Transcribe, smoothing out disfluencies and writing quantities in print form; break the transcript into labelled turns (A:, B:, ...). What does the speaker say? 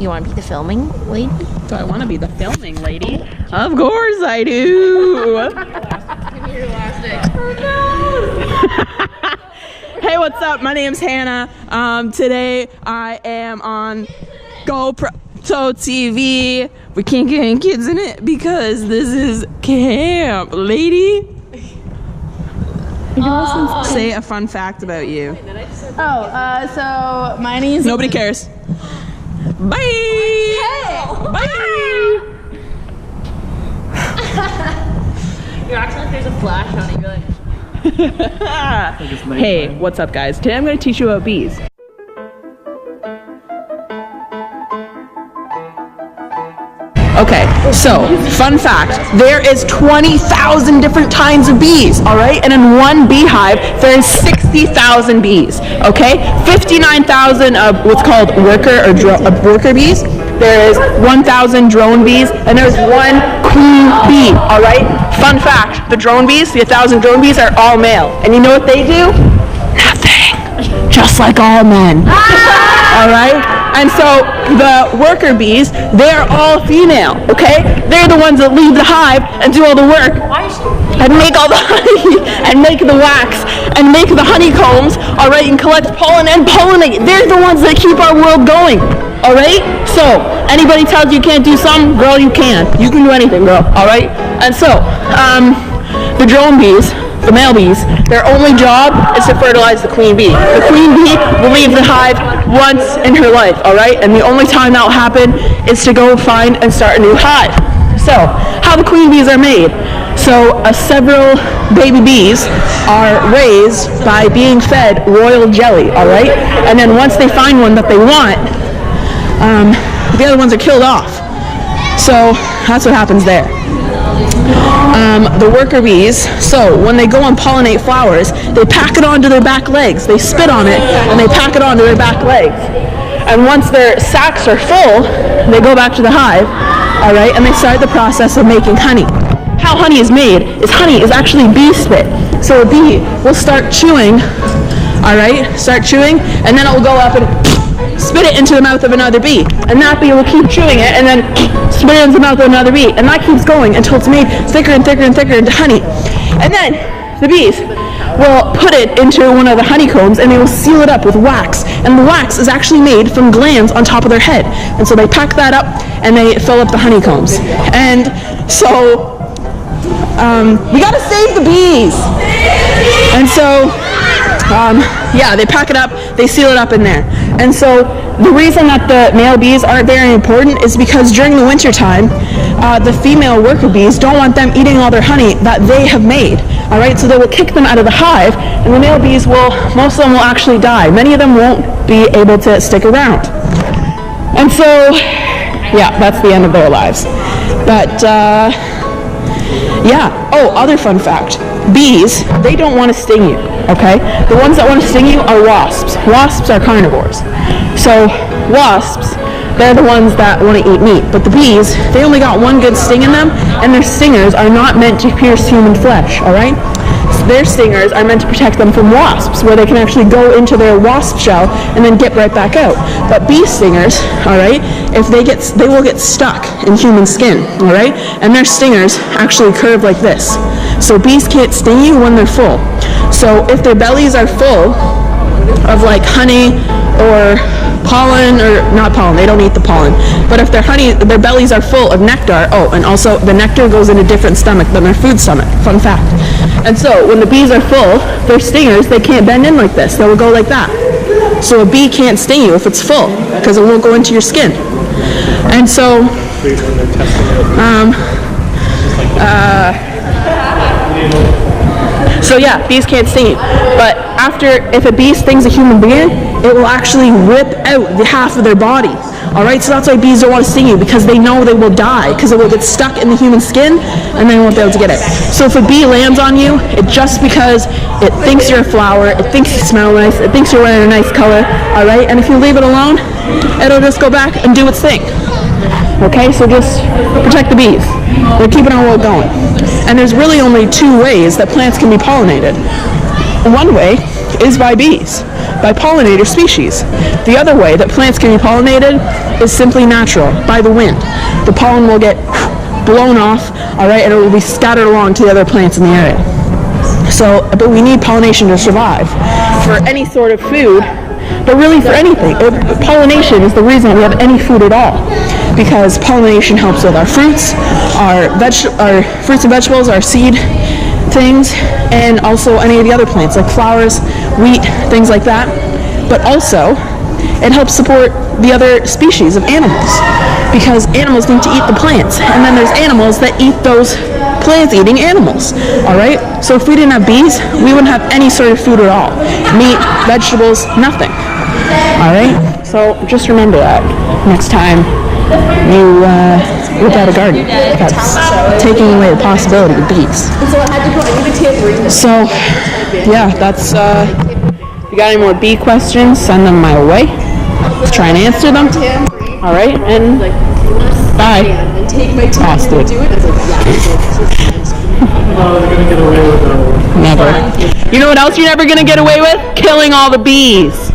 A: You want to be the filming lady?
B: Do I want to be the filming lady? Of course I do.
A: Give me your elastic.
B: Hey, what's up? My name's Hannah. Today I am on GoPro TV. We can't get any kids in it because this is camp, lady. Say a fun fact about you.
C: So my name's
B: Nobody cares. Bye. Bye.
A: You're acting like there's a flash on it. You're like,
B: Hey, what's up, guys? Today I'm going to teach you about bees. Okay, so fun fact, there is 20,000 different kinds of bees, all right? And in one beehive, there is 60,000 bees, okay? 59,000 of what's called worker bees. There is 1,000 drone bees, and there's one queen bee, all right? Fun fact, the drone bees, the 1,000 drone bees are all male. And you know what they do? Nothing. Just like all men. All right? And so the worker bees, they're all female, okay? They're the ones that leave the hive and do all the work and make all the honey and make the wax and make the honeycombs, all right, and collect pollen and pollinate. They're the ones that keep our world going, all right? So anybody tells you can't do something, girl, you can. You can do anything, girl, all right? And so the drone bees, the male bees, their only job is to fertilize the queen bee. The queen bee will leave the hive once in her life, all right? And the only time that will happen is to go find and start a new hive. So, how the queen bees are made. So, several baby bees are raised by being fed royal jelly, all right? And then once they find one that they want, the other ones are killed off. So, that's what happens there. The worker bees, so when they go and pollinate flowers, they pack it onto their back legs. They spit on it and they pack it onto their back legs. And once their sacs are full, they go back to the hive, all right, and they start the process of making honey. How honey is made is honey is actually bee spit. So a bee will start chewing, all right, and then it will go up and spit it into the mouth of another bee, and that bee will keep chewing it and then spit it into the mouth of another bee, and that keeps going until it's made thicker and thicker and thicker into honey. And then the bees will put it into one of the honeycombs and they will seal it up with wax, and the wax is actually made from glands on top of their head, and so they pack that up and they fill up the honeycombs. And so we gotta save the bees. And so yeah, they pack it up, they seal it up in there. And so the reason that the male bees aren't very important is because during the winter time, the female worker bees don't want them eating all their honey that they have made. All right, so they will kick them out of the hive, and the male bees most of them will actually die. Many of them won't be able to stick around. And so, yeah, that's the end of their lives. But yeah. Oh, other fun fact. Bees, they don't want to sting you, okay? The ones that want to sting you are wasps. Wasps are carnivores. So wasps, they're the ones that want to eat meat. But the bees, they only got one good sting in them, and their stingers are not meant to pierce human flesh, all right? So their stingers are meant to protect them from wasps, where they can actually go into their wasp shell and then get right back out. But bee stingers, all right, if they will get stuck in human skin, all right? And their stingers actually curve like this. So bees can't sting you when they're full. So if their bellies are full of like honey or pollen, or not pollen, they don't eat the pollen, but if their bellies are full of nectar, oh, and also the nectar goes in a different stomach than their food stomach, fun fact. And so when the bees are full, their stingers, they can't bend in like this, they will go like that. So a bee can't sting you if it's full, because it won't go into your skin. And so so yeah, bees can't sting you. But if a bee stings a human being, it will actually rip out the half of their body. All right, so that's why bees don't want to sting you, because they know they will die, because it will get stuck in the human skin and they won't be able to get it. So if a bee lands on you, it's just because it thinks you're a flower, it thinks you smell nice, it thinks you're wearing a nice color, all right? And if you leave it alone, it'll just go back and do its thing. Okay, so just protect the bees. They're keeping our world going. And there's really only two ways that plants can be pollinated. One way is by bees. by pollinator species. The other way that plants can be pollinated is simply natural, by the wind. The pollen will get blown off, all right, and it will be scattered along to the other plants in the area. So, but we need pollination to survive for any sort of food, but really for anything. Pollination is the reason we have any food at all, because pollination helps with our fruits, our fruits and vegetables, our seed things, and also any of the other plants like flowers, wheat, things like that. But also, it helps support the other species of animals, because animals need to eat the plants, and then there's animals that eat those plant-eating animals, all right? So if we didn't have bees, we wouldn't have any sort of food at all. Meat, vegetables, nothing, all right? So just remember that next time you look at a garden. That's taking away the possibility of bees. So, yeah, that's, if you got any more bee questions, send them my way. Try and answer them. All right, and bye. Austin. Never. You know what else you're never going to get away with? Killing all the bees.